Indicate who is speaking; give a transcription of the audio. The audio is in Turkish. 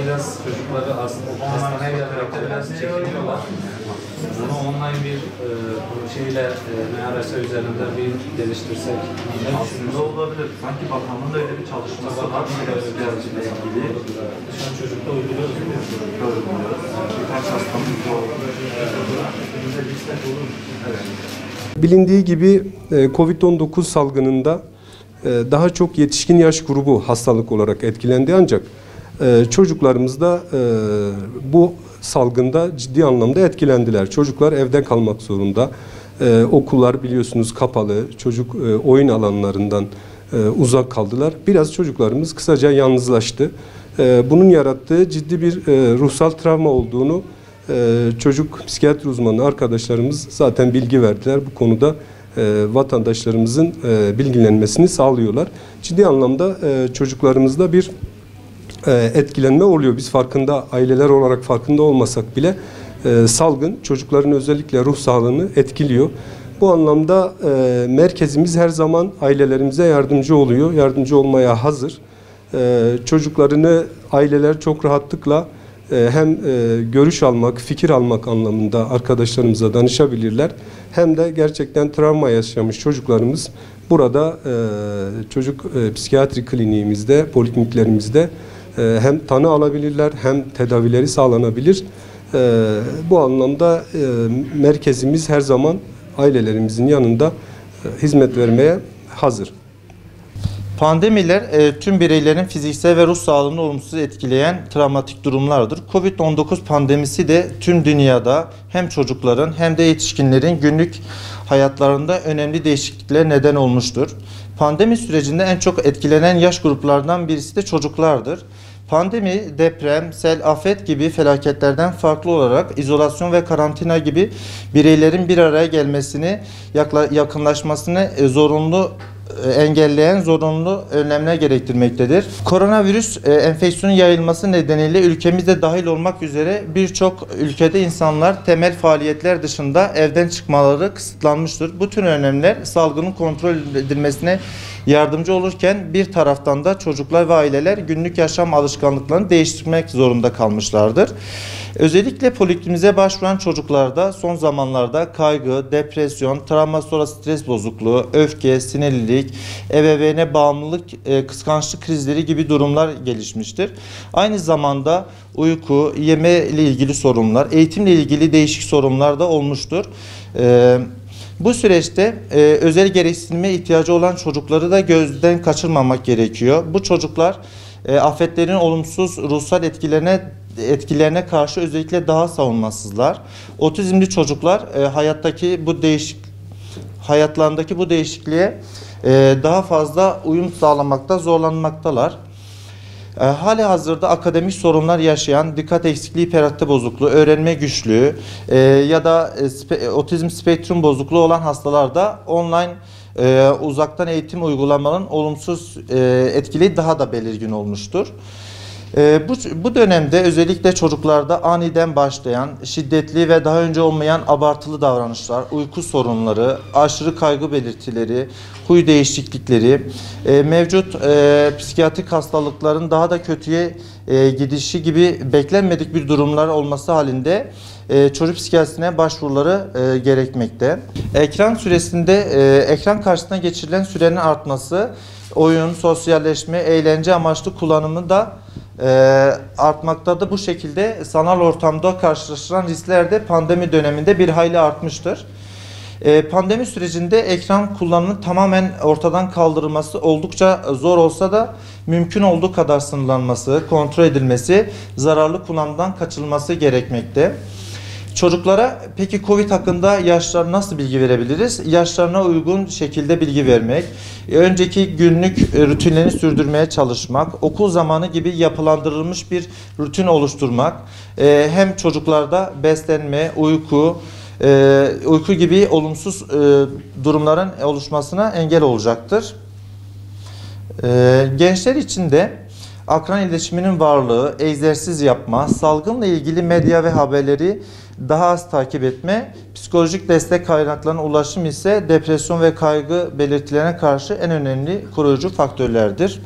Speaker 1: Biraz çocukları aslında hastaneye gelmekte biraz çekiniyorlar. Bunu online bir şeyle MRS üzerinde bir geliştirsek ne
Speaker 2: aslında olabilir. Sanki bakanlığın da öyle bir çalışması var.
Speaker 1: Şu an çocukta uyguluyoruz mu?
Speaker 2: Uyguluyoruz. Birkaç hastamız da oldu.
Speaker 3: Bilindiği gibi COVID-19 salgınında daha çok yetişkin yaş grubu hastalık olarak etkilendi, ancak çocuklarımız da bu salgında ciddi anlamda etkilendiler. Çocuklar evde kalmak zorunda. Okullar biliyorsunuz kapalı. Çocuk oyun alanlarından uzak kaldılar. Biraz çocuklarımız kısaca yalnızlaştı. Bunun yarattığı ciddi bir ruhsal travma olduğunu çocuk psikiyatri uzmanı arkadaşlarımız zaten bilgi verdiler. Bu konuda vatandaşlarımızın bilgilenmesini sağlıyorlar. Ciddi anlamda çocuklarımızda bir etkilenme oluyor. Biz aileler olarak farkında olmasak bile salgın çocukların özellikle ruh sağlığını etkiliyor. Bu anlamda merkezimiz her zaman ailelerimize yardımcı oluyor. Yardımcı olmaya hazır. Çocuklarını aileler çok rahatlıkla hem görüş almak, fikir almak anlamında arkadaşlarımıza danışabilirler. Hem de gerçekten travma yaşamış çocuklarımız burada çocuk psikiyatri kliniğimizde, polikliniklerimizde hem tanı alabilirler hem tedavileri sağlanabilir. Bu anlamda merkezimiz her zaman ailelerimizin yanında hizmet vermeye hazır.
Speaker 4: Pandemiler tüm bireylerin fiziksel ve ruh sağlığını olumsuz etkileyen travmatik durumlardır. Covid-19 pandemisi de tüm dünyada hem çocukların hem de yetişkinlerin günlük hayatlarında önemli değişikliklere neden olmuştur. Pandemi sürecinde en çok etkilenen yaş gruplarından birisi de çocuklardır. Pandemi, deprem, sel, afet gibi felaketlerden farklı olarak izolasyon ve karantina gibi bireylerin bir araya gelmesini, yakınlaşmasını engelleyen zorunlu önlemler gerektirmektedir. Koronavirüs enfeksiyonun yayılması nedeniyle ülkemizde dahil olmak üzere birçok ülkede insanlar temel faaliyetler dışında evden çıkmaları kısıtlanmıştır. Bu tür önlemler salgının kontrol edilmesine yardımcı olurken bir taraftan da çocuklar ve aileler günlük yaşam alışkanlıklarını değiştirmek zorunda kalmışlardır. Özellikle polikliniğe başvuran çocuklarda son zamanlarda kaygı, depresyon, travma sonrası stres bozukluğu, öfke, sinirlilik, ebeveyne bağımlılık, kıskançlık krizleri gibi durumlar gelişmiştir. Aynı zamanda uyku, yeme ile ilgili sorunlar, eğitimle ilgili değişik sorunlar da olmuştur. Bu süreçte özel gereksinime ihtiyacı olan çocukları da gözden kaçırmamak gerekiyor. Bu çocuklar afetlerin olumsuz ruhsal etkilerine karşı özellikle daha savunmasızlar. Otizmli çocuklar hayatlarındaki bu değişikliğe daha fazla uyum sağlamakta zorlanmaktalar. Halihazırda akademik sorunlar yaşayan, dikkat eksikliği, hiperaktivite bozukluğu, öğrenme güçlüğü ya da otizm spektrum bozukluğu olan hastalarda online uzaktan eğitim uygulamanın olumsuz etkili daha da belirgin olmuştur. Bu dönemde özellikle çocuklarda aniden başlayan, şiddetli ve daha önce olmayan abartılı davranışlar, uyku sorunları, aşırı kaygı belirtileri, huy değişiklikleri, mevcut psikiyatrik hastalıkların daha da kötüye gidişi gibi beklenmedik bir durumlar olması halinde çocuk psikiyatrisine başvuruları gerekmekte. Ekran karşısında geçirilen sürenin artması, oyun, sosyalleşme, eğlence amaçlı kullanımı da artmaktadır. Bu şekilde sanal ortamda karşılaşılan riskler de pandemi döneminde bir hayli artmıştır. Pandemi sürecinde ekran kullanımının tamamen ortadan kaldırılması oldukça zor olsa da mümkün olduğu kadar sınırlanması, kontrol edilmesi, zararlı kullanımdan kaçınılması gerekmekte. Çocuklara peki COVID hakkında yaşlarına nasıl bilgi verebiliriz? Yaşlarına uygun şekilde bilgi vermek, önceki günlük rutinlerini sürdürmeye çalışmak, okul zamanı gibi yapılandırılmış bir rutin oluşturmak, hem çocuklarda beslenme, uyku gibi olumsuz durumların oluşmasına engel olacaktır. Gençler için de akran iletişiminin varlığı, egzersiz yapma, salgınla ilgili medya ve haberleri daha az takip etme, psikolojik destek kaynaklarına ulaşım ise depresyon ve kaygı belirtilerine karşı en önemli koruyucu faktörlerdir.